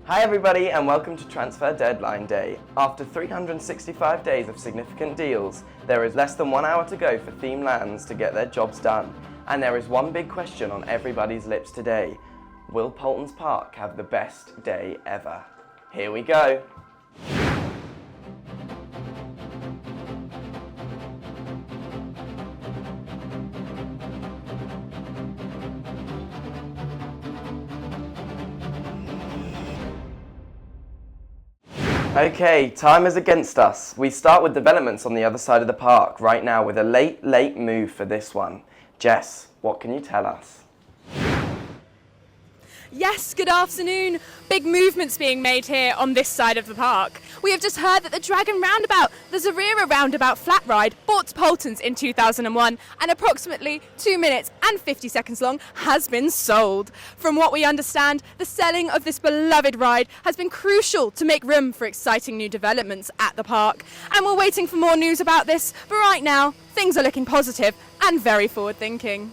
Hi everybody and welcome to Transfer Deadline Day. After 365 days of significant deals, there is less than 1 hour to go for Theme Lands to get their jobs done. And there is one big question on everybody's lips today. Will Paultons Park have the best day ever? Here we go. Okay, time is against us. We start with developments on the other side of the park right now with a late move for this one. Jess, what can you tell us? Yes, good afternoon. Big movements being made here on this side of the park. We have just heard that the Dragon Roundabout, the Zarira Roundabout flat ride, bought to Paultons in 2001 and approximately 2 minutes and 50 seconds long, has been sold. From what we understand, the selling of this beloved ride has been crucial to make room for exciting new developments at the park. And we're waiting for more news about this, but right now, things are looking positive and very forward-thinking.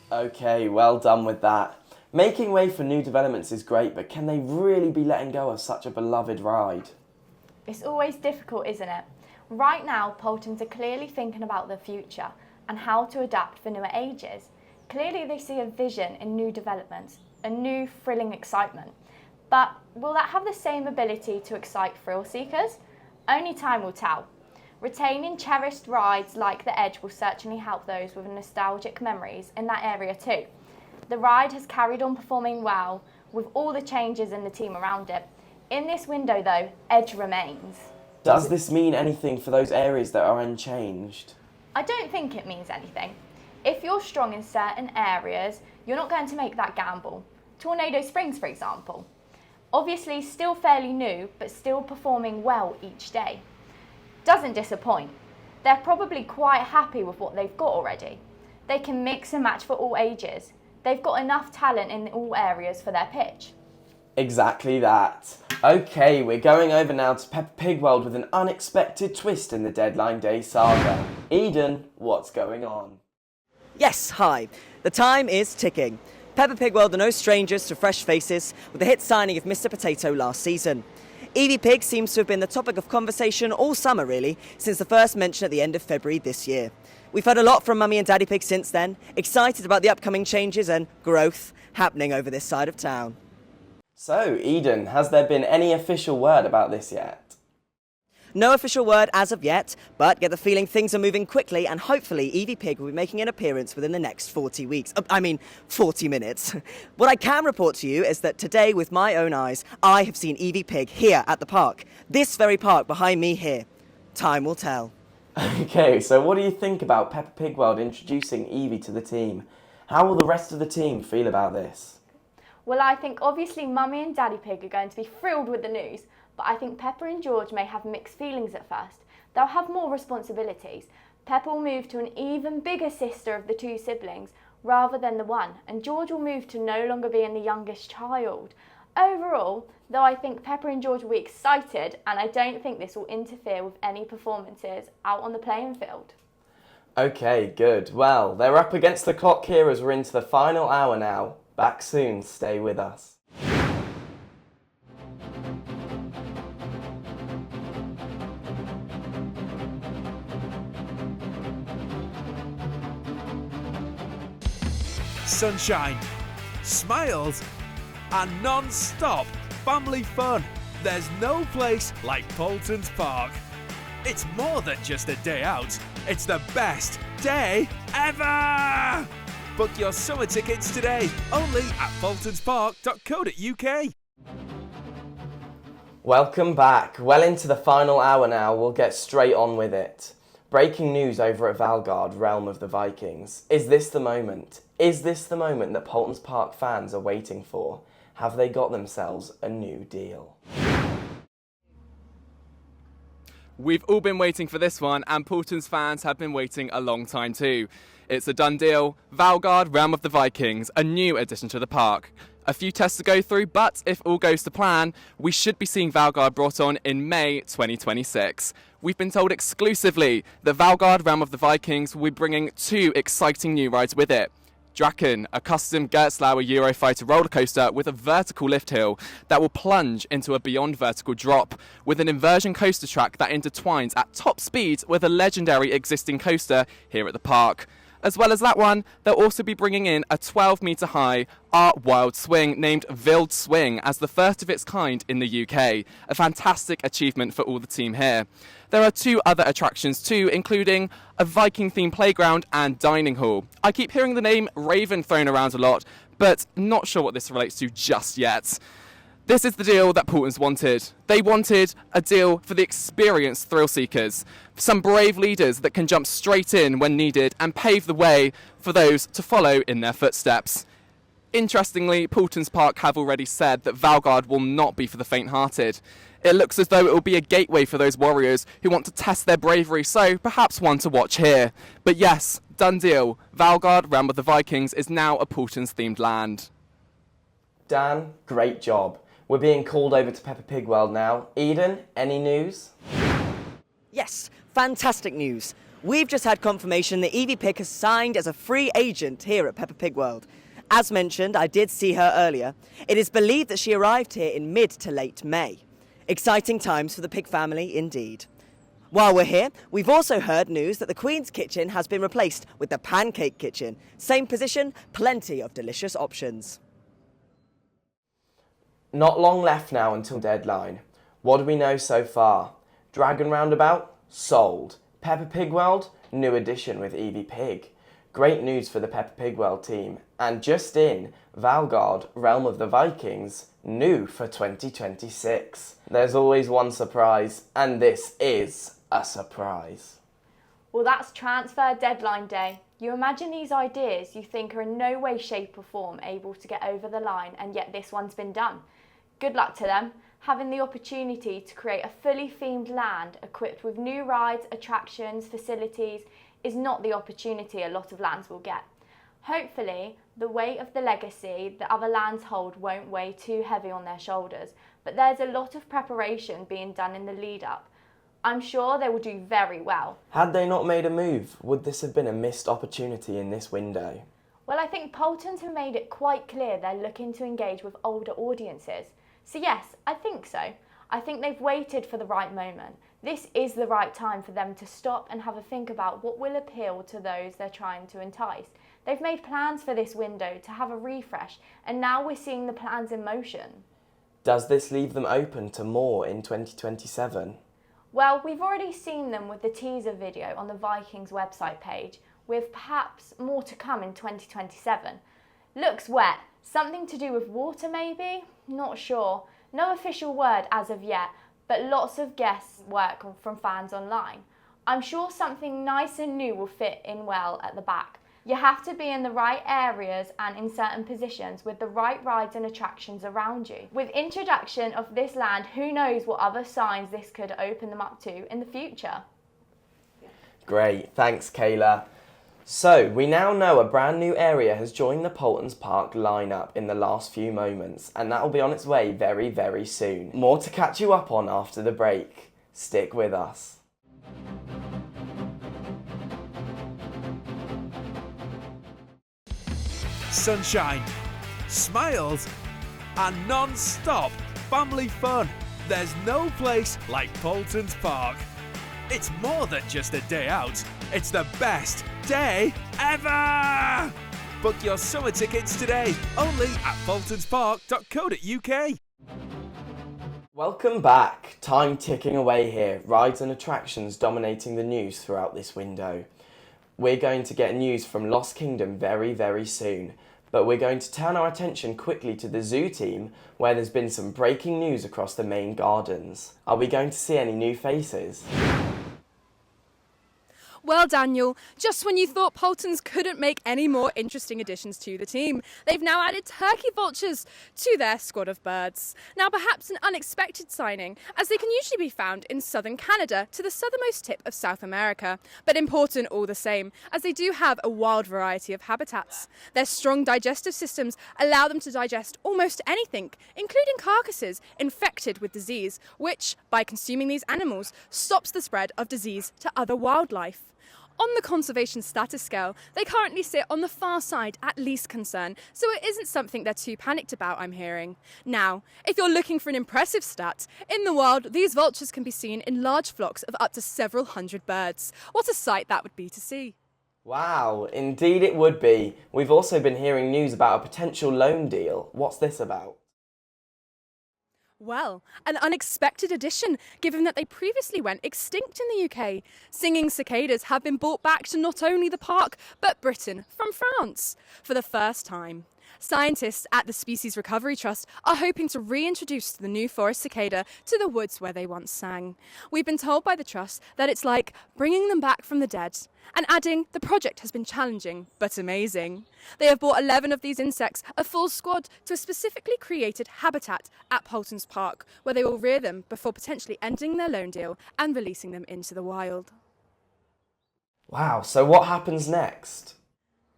Okay, well done with that. Making way for new developments is great, but can they really be letting go of such a beloved ride? It's always difficult, isn't it? Right now, Paultons are clearly thinking about the future and how to adapt for newer ages. Clearly they see a vision in new developments, a new thrilling excitement. But will that have the same ability to excite thrill seekers? Only time will tell. Retaining cherished rides like the Edge will certainly help those with nostalgic memories in that area too. The ride has carried on performing well with all the changes in the team around it. In this window though, Edge remains. Does this mean anything for those areas that are unchanged? I don't think it means anything. If you're strong in certain areas, you're not going to make that gamble. Tornado Springs, for example. Obviously still fairly new, but still performing well each day. Doesn't disappoint. They're probably quite happy with what they've got already. They can mix and match for all ages. They've got enough talent in all areas for their pitch. Exactly that. Okay, we're going over now to Peppa Pig World with an unexpected twist in the Deadline Day saga. Eden, what's going on? Yes, hi. The time is ticking. Peppa Pig World are no strangers to fresh faces with the hit signing of Mr. Potato last season. Evie Pig seems to have been the topic of conversation all summer really, since the first mention at the end of February this year. We've heard a lot from Mummy and Daddy Pig since then, excited about the upcoming changes and growth happening over this side of town. So, Eden, has there been any official word about this yet? No official word as of yet, but get the feeling things are moving quickly and hopefully Evie Pig will be making an appearance within the next 40 minutes. What I can report to you is that today, with my own eyes, I have seen Evie Pig here at the park. This very park behind me here. Time will tell. Okay, so what do you think about Peppa Pig World introducing Evie to the team? How will the rest of the team feel about this? Well, I think obviously Mummy and Daddy Pig are going to be thrilled with the news, but I think Peppa and George may have mixed feelings at first. They'll have more responsibilities. Peppa will move to an even bigger sister of the two siblings rather than the one, and George will move to no longer being the youngest child. Overall, though, I think Peppa and George will be excited, and I don't think this will interfere with any performances out on the playing field. Okay, good. Well, they're up against the clock here as we're into the final hour now. Back soon, stay with us. Sunshine, smiles, and non-stop family fun. There's no place like Paultons Park. It's more than just a day out. It's the best day ever! Book your summer tickets today, only at paultonspark.co.uk. Welcome back. Well into the final hour now, we'll get straight on with it. Breaking news over at Valgard, realm of the Vikings. Is this the moment? Is this the moment that Paultons Park fans are waiting for? Have they got themselves a new deal? We've all been waiting for this one, and Paultons fans have been waiting a long time too. It's a done deal. Valgard, Realm of the Vikings, a new addition to the park. A few tests to go through, but if all goes to plan, we should be seeing Valgard brought on in May 2026. We've been told exclusively that Valgard, Realm of the Vikings will be bringing 2 exciting new rides with it. Draken, a custom Gerstlauer Eurofighter rollercoaster with a vertical lift hill that will plunge into a beyond vertical drop, with an inversion coaster track that intertwines at top speed with a legendary existing coaster here at the park. As well as that one, they'll also be bringing in a 12-metre high art wild swing named Wild Swing as the first of its kind in the UK, a fantastic achievement for all the team here. There are 2 other attractions too, including a Viking-themed playground and dining hall. I keep hearing the name Raven thrown around a lot, but not sure what this relates to just yet. This is the deal that Paultons wanted. They wanted a deal for the experienced thrill seekers, some brave leaders that can jump straight in when needed and pave the way for those to follow in their footsteps. Interestingly, Paultons Park have already said that Valgard will not be for the faint-hearted. It looks as though it will be a gateway for those warriors who want to test their bravery, so perhaps one to watch here. But yes, done deal. Valgard, Realm of the Vikings, is now a Paultons-themed land. Dan, great job. We're being called over to Peppa Pig World now. Eden, any news? Yes, fantastic news. We've just had confirmation that Evie Pig has signed as a free agent here at Peppa Pig World. As mentioned, I did see her earlier. It is believed that she arrived here in mid to late May. Exciting times for the Pig family indeed. While we're here, we've also heard news that the Queen's Kitchen has been replaced with the Pancake Kitchen. Same position, plenty of delicious options. Not long left now until deadline. What do we know so far? Dragon Roundabout? Sold. Peppa Pig World? New addition with Evie Pig. Great news for the Peppa Pig World team. And just in, Valgard, Realm of the Vikings, new for 2026. There's always one surprise, and this is a surprise. Well, that's transfer deadline day. You imagine these ideas you think are in no way, shape or form able to get over the line, and yet this one's been done. Good luck to them. Having the opportunity to create a fully themed land equipped with new rides, attractions, facilities is not the opportunity a lot of lands will get. Hopefully, the weight of the legacy that other lands hold won't weigh too heavy on their shoulders, but there's a lot of preparation being done in the lead up. I'm sure they will do very well. Had they not made a move, would this have been a missed opportunity in this window? Well, I think Paultons have made it quite clear they're looking to engage with older audiences. So yes, I think so. I think they've waited for the right moment. This is the right time for them to stop and have a think about what will appeal to those they're trying to entice. They've made plans for this window to have a refresh, and now we're seeing the plans in motion. Does this leave them open to more in 2027? Well, we've already seen them with the teaser video on the Vikings website page, with perhaps more to come in 2027. Looks wet. Something to do with water maybe? Not sure. No official word as of yet, but lots of guesswork from fans online. I'm sure something nice and new will fit in well at the back. You have to be in the right areas and in certain positions with the right rides and attractions around you. With introduction of this land, who knows what other signs this could open them up to in the future. Great, thanks Kayla. So, we now know a brand new area has joined the Paultons Park lineup in the last few moments, and that will be on its way very, very soon. More to catch you up on after the break. Stick with us. Sunshine, smiles, and non-stop family fun. There's no place like Paultons Park. It's more than just a day out, it's the best day ever! Book your summer tickets today, only at paultonspark.co.uk. Welcome back. Time ticking away here. Rides and attractions dominating the news throughout this window. We're going to get news from Lost Kingdom very, very soon. But we're going to turn our attention quickly to the zoo team, where there's been some breaking news across the main gardens. Are we going to see any new faces? Well, Daniel, just when you thought Paultons couldn't make any more interesting additions to the team, they've now added turkey vultures to their squad of birds. Now, perhaps an unexpected signing, as they can usually be found in southern Canada to the southernmost tip of South America, but important all the same, as they do have a wild variety of habitats. Their strong digestive systems allow them to digest almost anything, including carcasses infected with disease, which, by consuming these animals, stops the spread of disease to other wildlife. On the conservation status scale, they currently sit on the far side at least concern, so it isn't something they're too panicked about, I'm hearing. Now, if you're looking for an impressive stat, in the wild, these vultures can be seen in large flocks of up to several hundred birds. What a sight that would be to see. Wow, indeed it would be. We've also been hearing news about a potential loan deal. What's this about? Well, an unexpected addition, given that they previously went extinct in the UK. Singing cicadas have been brought back to not only the park, but Britain from France for the first time. Scientists at the Species Recovery Trust are hoping to reintroduce the new forest cicada to the woods where they once sang. We've been told by the Trust that it's like bringing them back from the dead, and adding the project has been challenging but amazing. They have brought 11 of these insects, a full squad, to a specifically created habitat at Paultons Park, where they will rear them before potentially ending their loan deal and releasing them into the wild. Wow, so what happens next?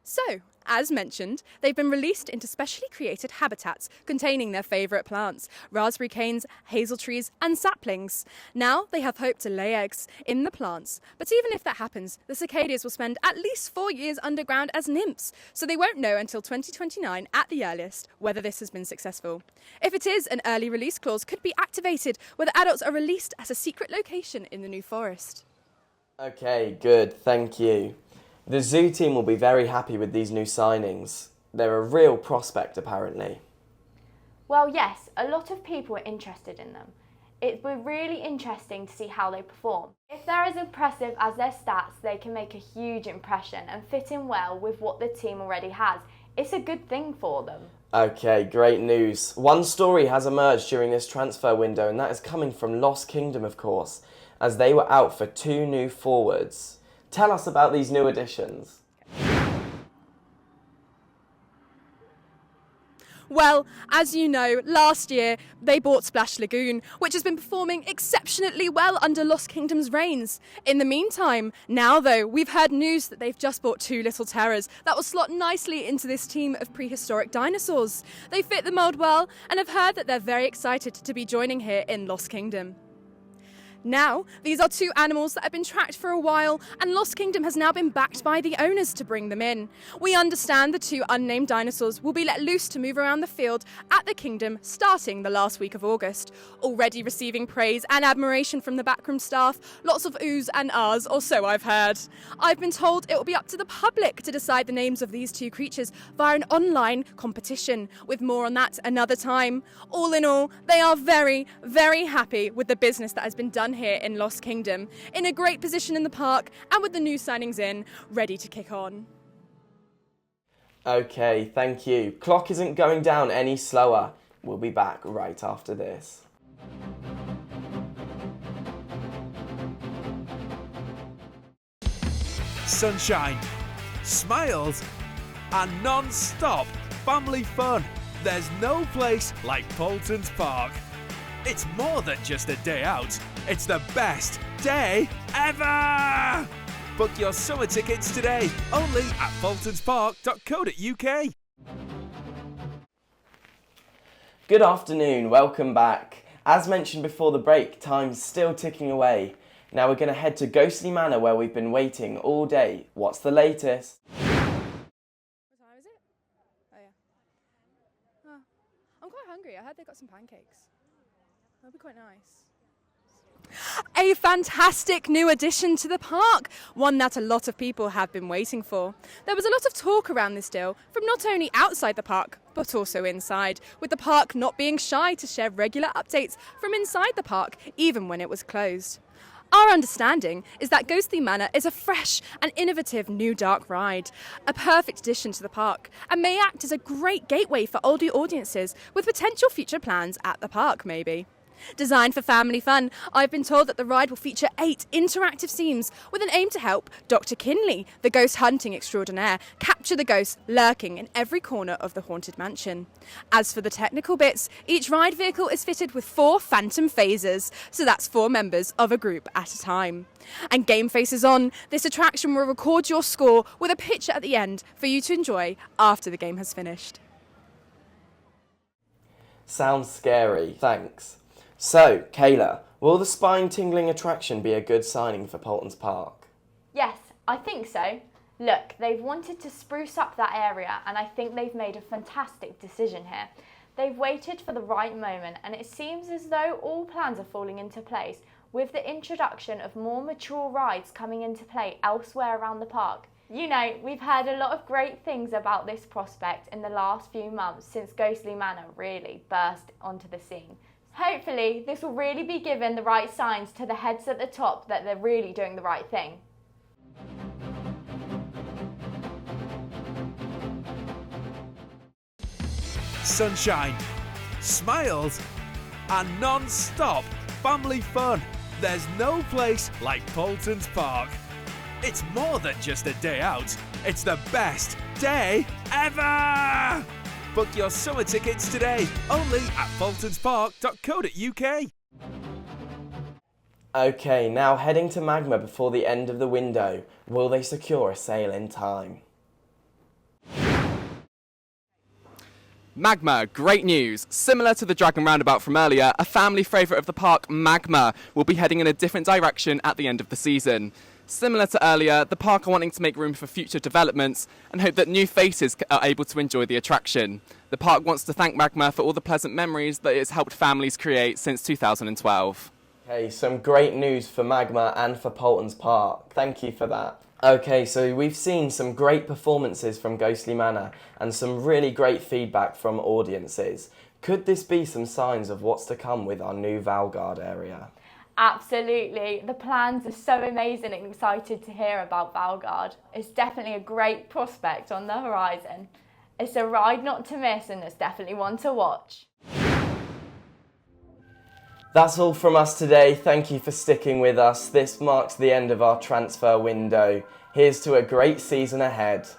So, as mentioned, they've been released into specially created habitats containing their favourite plants, raspberry canes, hazel trees and saplings. Now they have hope to lay eggs in the plants, but even if that happens, the cicadas will spend at least 4 years underground as nymphs, so they won't know until 2029 at the earliest whether this has been successful. If it is, an early release clause could be activated where the adults are released at a secret location in the new forest. Okay, good, thank you. The zoo team will be very happy with these new signings. They're a real prospect, apparently. Well, yes, a lot of people are interested in them. It will be really interesting to see how they perform. If they're as impressive as their stats, they can make a huge impression and fit in well with what the team already has. It's a good thing for them. Okay, great news. One story has emerged during this transfer window, and that is coming from Lost Kingdom, of course, as they were out for 2 new forwards. Tell us about these new additions. Well, as you know, last year they bought Splash Lagoon, which has been performing exceptionally well under Lost Kingdom's reigns. In the meantime, now though, we've heard news that they've just bought 2 little terrors that will slot nicely into this team of prehistoric dinosaurs. They fit the mould well and have heard that they're very excited to be joining here in Lost Kingdom. Now, these are 2 animals that have been tracked for a while, and Lost Kingdom has now been backed by the owners to bring them in. We understand the 2 unnamed dinosaurs will be let loose to move around the field at the kingdom starting the last week of August. Already receiving praise and admiration from the backroom staff, lots of oohs and ahs, or so I've heard. I've been told it will be up to the public to decide the names of these 2 creatures via an online competition, with more on that another time. All in all, they are very, very happy with the business that has been done here in Lost Kingdom, in a great position in the park and with the new signings in, ready to kick on. Okay, thank you. Clock isn't going down any slower. We'll be back right after this. Sunshine, smiles, and non-stop family fun. There's no place like Paultons Park. It's more than just a day out, it's the best day ever! Book your summer tickets today, only at paultonspark.co.uk. Good afternoon, welcome back. As mentioned before the break, time's still ticking away. Now we're going to head to Ghostly Manor where we've been waiting all day. What's the latest? What time is it? Oh yeah. Oh, I'm quite hungry. I heard they got some pancakes. That'll be quite nice. A fantastic new addition to the park, one that a lot of people have been waiting for. There was a lot of talk around this deal from not only outside the park, but also inside, with the park not being shy to share regular updates from inside the park, even when it was closed. Our understanding is that Ghostly Manor is a fresh and innovative new dark ride, a perfect addition to the park, and may act as a great gateway for older audiences with potential future plans at the park, maybe. Designed for family fun, I've been told that the ride will feature 8 interactive scenes with an aim to help Dr. Kinley, the ghost hunting extraordinaire, capture the ghosts lurking in every corner of the haunted mansion. As for the technical bits, each ride vehicle is fitted with 4 phantom phasers, so that's 4 members of a group at a time. And game face is on. This attraction will record your score with a picture at the end for you to enjoy after the game has finished. Sounds scary, thanks. So, Kayla, will the spine-tingling attraction be a good signing for Paultons Park? Yes, I think so. Look, they've wanted to spruce up that area and I think they've made a fantastic decision here. They've waited for the right moment and it seems as though all plans are falling into place with the introduction of more mature rides coming into play elsewhere around the park. You know, we've heard a lot of great things about this prospect in the last few months since Ghostly Manor really burst onto the scene. Hopefully, this will really be given the right signs to the heads at the top that they're really doing the right thing. Sunshine, smiles, and non-stop family fun. There's no place like Paultons Park. It's more than just a day out, it's the best day ever! Book your summer tickets today, only at paultonspark.co.uk. Okay, now heading to Magma before the end of the window. Will they secure a sale in time? Magma, great news. Similar to the Dragon Roundabout from earlier, a family favourite of the park, Magma, will be heading in a different direction at the end of the season. Similar to earlier, the park are wanting to make room for future developments and hope that new faces are able to enjoy the attraction. The park wants to thank Magma for all the pleasant memories that it's helped families create since 2012. Okay, some great news for Magma and for Paultons Park. Thank you for that. Okay, so we've seen some great performances from Ghostly Manor and some really great feedback from audiences. Could this be some signs of what's to come with our new Valgard area? Absolutely. The plans are so amazing and excited to hear about Valgard. It's definitely a great prospect on the horizon. It's a ride not to miss and it's definitely one to watch. That's all from us today. Thank you for sticking with us. This marks the end of our transfer window. Here's to a great season ahead.